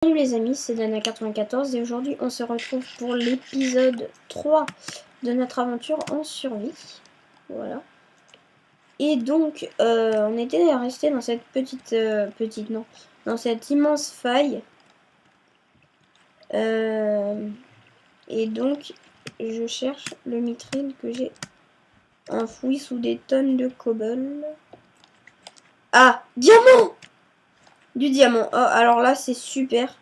Salut les amis, c'est Dana94 et aujourd'hui on se retrouve pour l'épisode 3 de notre aventure en survie. Voilà. Et donc on était resté dans cette dans cette immense faille. Et donc je cherche le mithril que j'ai enfoui sous des tonnes de cobble. Ah, diamant! Du diamant. Oh, alors là c'est super.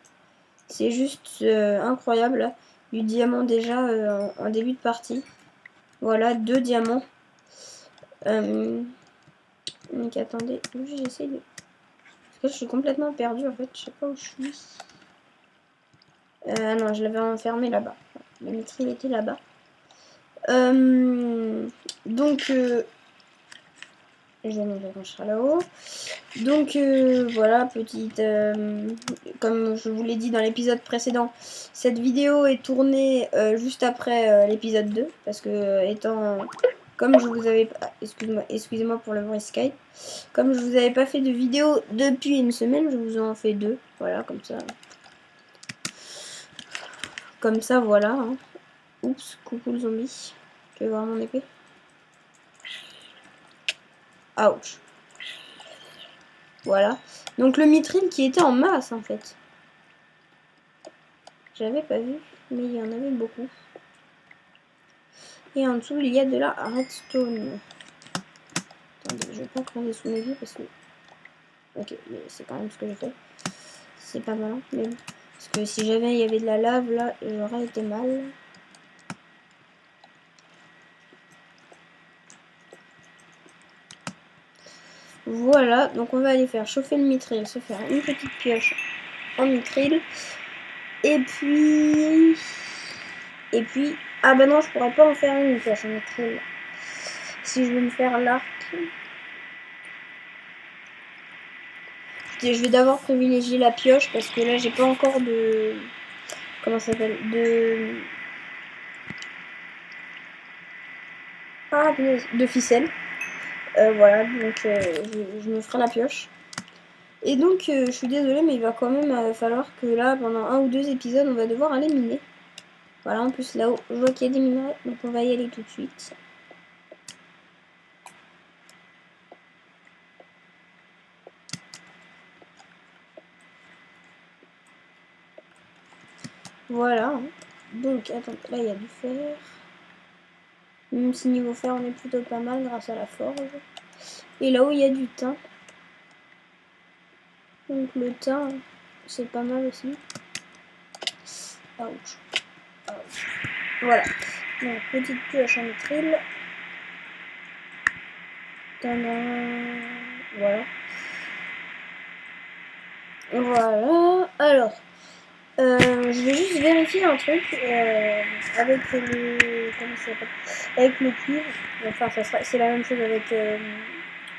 C'est juste incroyable là. Du diamant déjà en début de partie. Voilà, 2 diamants. Donc attendez, j'essaie de... Parce que je suis complètement perdue en fait, je sais pas où je suis. Ah non, je l'avais enfermé là-bas. Le mithril était là-bas. Donc, je vais me brancher là-haut. Donc voilà, petite... comme je vous l'ai dit dans l'épisode précédent, cette vidéo est tournée juste après l'épisode 2. Parce que étant... Comme je vous avais... Excusez-moi pour le bruit Skype. Comme je vous avais pas fait de vidéo depuis une semaine, je vous en fais 2. Voilà, comme ça. Comme ça, voilà. Hein. Oups, coucou le zombie. Tu veux voir mon épée? Ouch. Voilà. Donc le mithril qui était en masse en fait. J'avais pas vu, mais il y en avait beaucoup. Et en dessous, il y a de la redstone. Attendez, je vais pas creuser sous mes yeux parce que... Ok, mais c'est quand même ce que j'ai fait. C'est pas malin, mais bon. Parce que si jamais il y avait de la lave, là, j'aurais été mal. Voilà, donc on va aller faire chauffer le mithril, se faire une petite pioche en mithril. Et puis... Ah bah non, je pourrais pas en faire une pioche en mithril. Si je veux me faire l'arc... Je vais d'abord privilégier la pioche parce que là j'ai pas encore de... Comment ça s'appelle? Ah, de ficelle. Voilà, donc je me ferai la pioche. Et donc je suis désolée mais il va quand même falloir que là pendant 1 ou 2 épisodes on va devoir aller miner. Voilà, en plus là-haut je vois qu'il y a des minerais donc on va y aller tout de suite. Voilà, donc attends, là il y a du fer. Même si niveau fer on est plutôt pas mal grâce à la forge. Et là-haut il y a du thym. Donc le thym c'est pas mal aussi. Ouch. Ouch. Voilà. Donc petite pioche en mithril. Voilà. Voilà. Alors, je vais juste vérifier un truc avec le... Comment ça s'appelle? Avec le cuivre. Enfin, c'est la même chose avec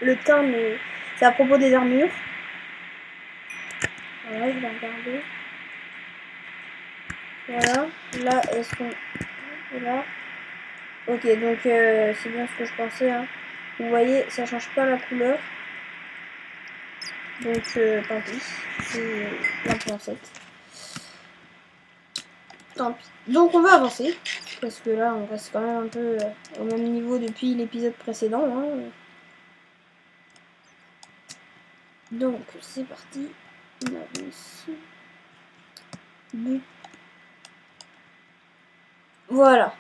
le thym, mais c'est à propos des armures. Voilà, je vais regarder. Voilà. Là, est-ce qu'on... Voilà. Ok, donc c'est bien ce que je pensais. Hein. Vous voyez, ça change pas la couleur. Donc, tant pis. C'est la pincette. Tant pis. Donc, on va avancer. Parce que là, on reste quand même un peu au même niveau depuis l'épisode précédent. Hein. Donc, c'est parti. On a ici. Voilà.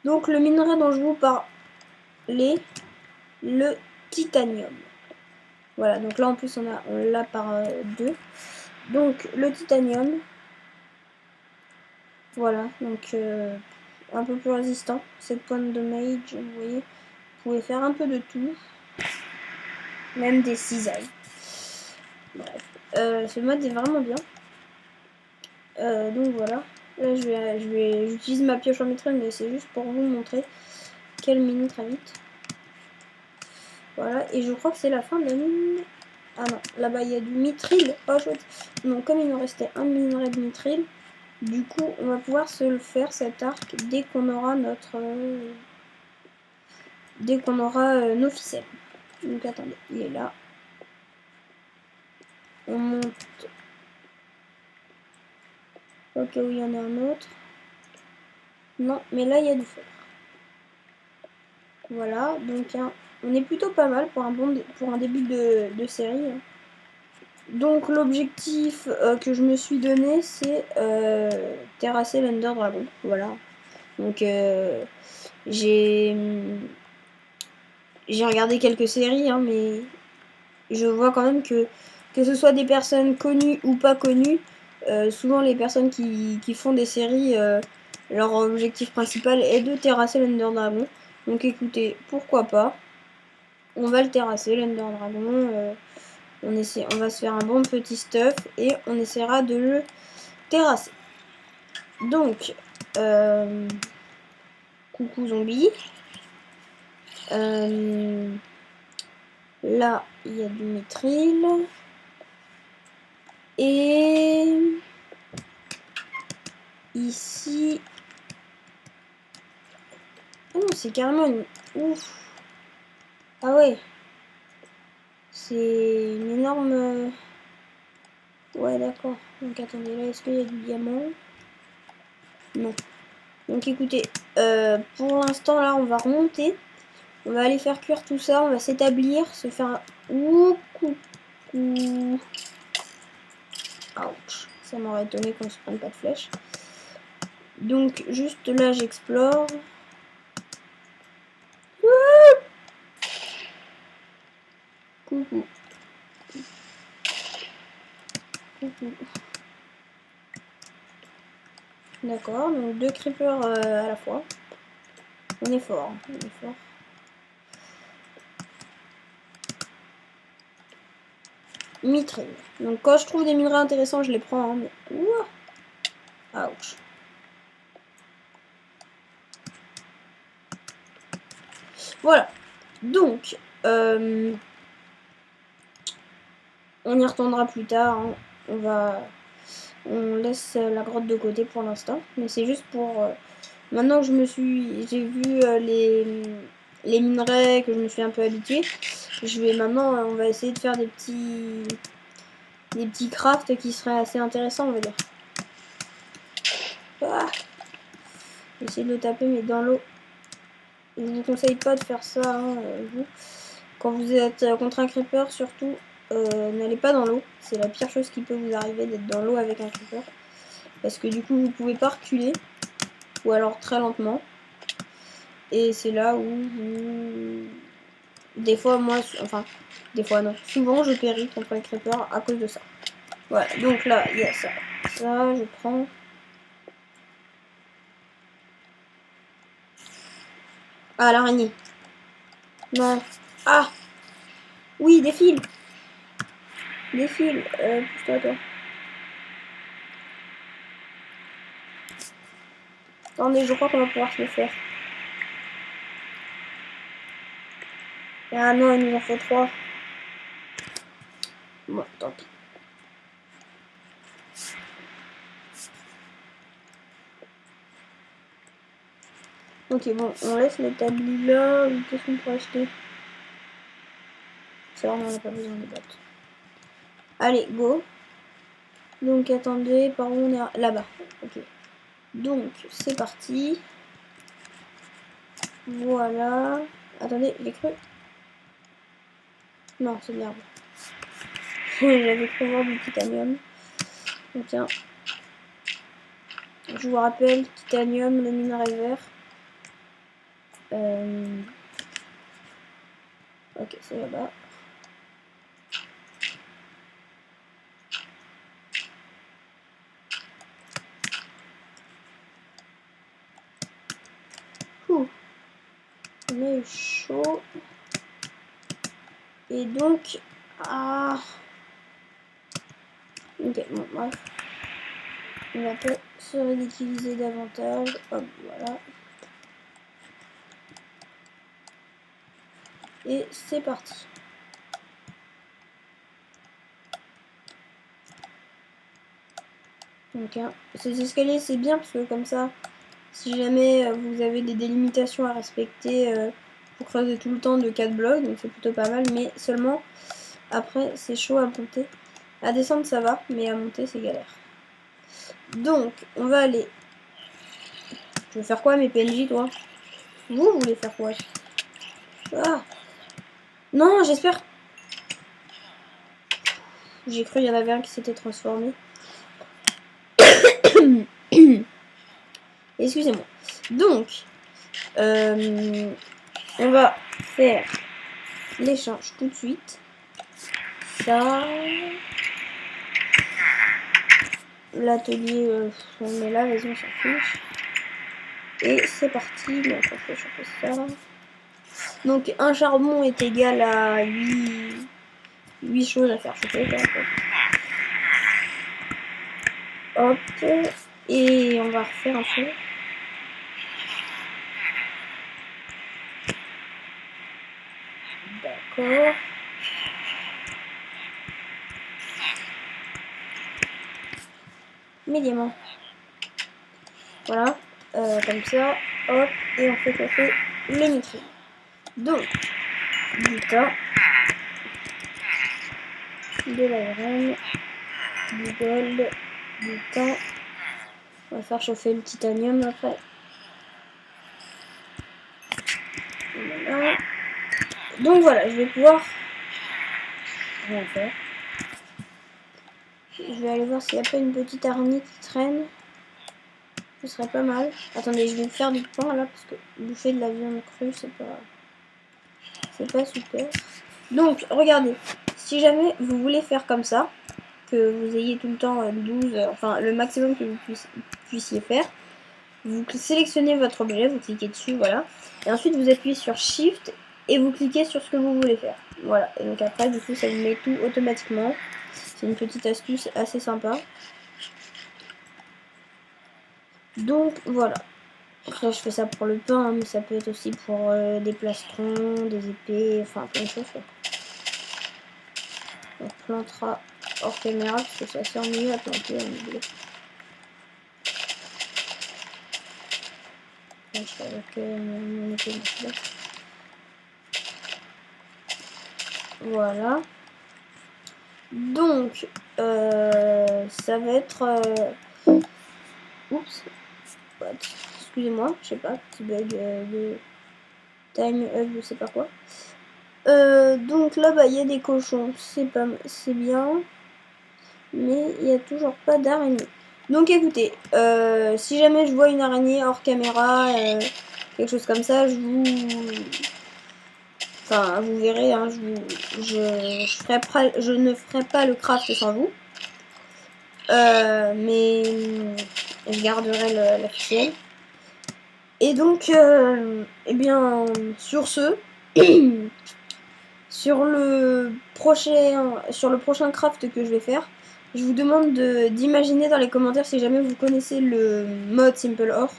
Donc, le minerai dont je vous parlais, le titanium. Voilà, donc là en plus on l'a par 2. Donc le titanium. Voilà, donc un peu plus résistant. 7 points de damage, vous voyez. Vous pouvez faire un peu de tout. Même des cisailles. Bref. Ce mode est vraiment bien. Donc voilà. Là j'utilise ma pioche en mithril, mais c'est juste pour vous montrer qu'elle mine très vite. Voilà, et je crois que c'est la fin de la mine. Ah non, là-bas il y a du mithril. Oh chouette. Donc comme il nous restait un minerai de mithril, du coup on va pouvoir se le faire cet arc dès qu'on aura notre... nos ficelles. Donc attendez, il est là. On monte Au cas où il y en a un autre. Non, mais là il y a du fer. Voilà, donc hein, on est plutôt pas mal pour un début de série. Hein. Donc l'objectif que je me suis donné, c'est terrasser l'Ender Dragon. Voilà. Donc j'ai regardé quelques séries, hein, mais je vois quand même que ce soit des personnes connues ou pas connues, souvent les personnes qui font des séries, leur objectif principal est de terrasser l'Ender Dragon. Donc écoutez, pourquoi pas. On va le terrasser, l'Ender Dragon. On va se faire un bon petit stuff et on essaiera de le terrasser. Donc, coucou zombie. Là, il y a du mithril. Et ici... Oh non, c'est carrément une... Ouf. Ah ouais. C'est une énorme... Ouais, d'accord. Donc attendez, là, est-ce qu'il y a du diamant? Non. Donc écoutez, pour l'instant, là, on va remonter. On va aller faire cuire tout ça, on va s'établir, se faire un... Ouh, coucou. Ouch. Ça m'aurait étonné qu'on se prenne pas de flèche. Donc, juste là, j'explore. Coucou. Coucou. D'accord, donc 2 creepers à la fois. On est fort, on est fort. Mithril. Donc quand je trouve des minerais intéressants, je les prends. Hein, mais... Ouch. Voilà. Donc, on y retournera plus tard. Hein. On laisse la grotte de côté pour l'instant. Mais c'est juste pour... maintenant que j'ai vu les minerais, que je me suis un peu habituée, maintenant, on va essayer de faire des petits crafts qui seraient assez intéressants, on va dire. Ah, essayer de le taper, mais dans l'eau. Je vous conseille pas de faire ça, hein, vous. Quand vous êtes contre un creeper, surtout, n'allez pas dans l'eau. C'est la pire chose qui peut vous arriver d'être dans l'eau avec un creeper. Parce que du coup, vous pouvez pas reculer. Ou alors très lentement. Et c'est là où des fois, des fois non. Souvent, je péris contre un creeper à cause de ça. Voilà, donc là, il y a ça. Ça, je prends. Ah, l'araignée. Non. Ah! Oui, des fils. Des fils. Pousse-toi, toi. Attendez, je crois qu'on va pouvoir se le faire. Ah non, il nous en faut 3. Bon, tant pis. Ok, bon, on laisse l'établi là. Qu'est-ce qu'on peut acheter? Ça, on n'en a pas besoin de bottes. Allez, go. Donc, attendez, par où on est? Là-bas. Ok. Donc, c'est parti. Voilà. Attendez, j'ai cru. Non, c'est bien. J'avais cru voir du titanium. Donc, tiens. Je vous rappelle, titanium, le minerai vert. Ok, c'est là-bas. On a eu chaud. Et donc... Ah... Ok, bon, bref. On va pas se ridiculiser davantage. Hop, voilà. Et c'est parti. Donc, hein, ces escaliers, c'est bien parce que comme ça, si jamais vous avez des délimitations à respecter, vous creusez tout le temps de 4 blocs, donc c'est plutôt pas mal. Mais seulement, après, c'est chaud à monter. À descendre, ça va, mais à monter, c'est galère. Donc, on va aller... Tu veux faire quoi, mes PNJ, toi? Vous voulez faire quoi? Ah. Non, j'espère... J'ai cru qu'il y en avait un qui s'était transformé. Excusez-moi. Donc, on va faire l'échange tout de suite. Ça... L'atelier, on met là, vas-y, on s'en fiche. Et c'est parti, mais attends, je vais chauffer ça. Donc, un charbon est égal à 8 choses à faire chauffer. Hop. Et on va refaire un peu. D'accord. Mes diamants. Voilà. Comme ça. Hop. Et on fait chauffer le mithril. Donc, du tas. De l'iron. Du gold. Du thym. On va faire chauffer le titanium après. Voilà. Donc voilà, je vais pouvoir rien faire. Je vais aller voir s'il n'y a pas une petite araignée qui traîne. Ce serait pas mal. Attendez, je vais faire du pain là parce que bouffer de la viande crue, c'est pas super. Donc, regardez, si jamais vous voulez faire comme ça, que vous ayez tout le temps 12, enfin le maximum que vous puissiez faire, vous sélectionnez votre objet, vous cliquez dessus, voilà. Et ensuite, vous appuyez sur Shift et vous cliquez sur ce que vous voulez faire. Voilà, et donc après, du coup, ça vous met tout automatiquement. C'est une petite astuce assez sympa. Donc, voilà. Là, je fais ça pour le pain, hein, mais ça peut être aussi pour des plastrons, des épées, enfin plein de choses. Quoi. On plantera hors caméra parce que c'est assez ennuyeux à planter. Avec mon épée de là. Voilà. Donc, ça va être... Oups. Excusez-moi, je sais pas, petit bug de time up, je sais pas quoi. Donc là, bah, il y a des cochons, c'est bien, mais il n'y a toujours pas d'araignée. Donc écoutez, si jamais je vois une araignée hors caméra, quelque chose comme ça, enfin, vous verrez, hein, je ne ferai pas le craft sans vous. Mais je garderai la ficelle. Et donc, eh bien, sur ce, sur le prochain craft que je vais faire, je vous demande d'imaginer dans les commentaires, si jamais vous connaissez le mode Simple Ore,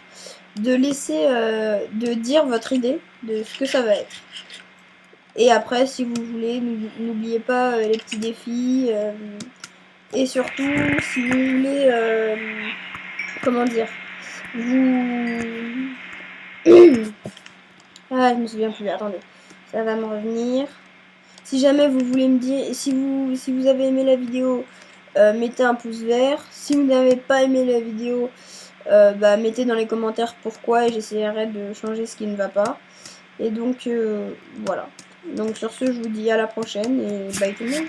de laisser, de dire votre idée de ce que ça va être. Et après, si vous voulez, n'oubliez pas les petits défis. Et surtout, si vous voulez, comment dire, ah, je me souviens plus, attendez, ça va me revenir. Si jamais vous voulez me dire, si vous avez aimé la vidéo, mettez un pouce vert. Si vous n'avez pas aimé la vidéo, bah, mettez dans les commentaires pourquoi et j'essaierai de changer ce qui ne va pas. Et donc, voilà. Donc sur ce, je vous dis à la prochaine et bye tout le monde.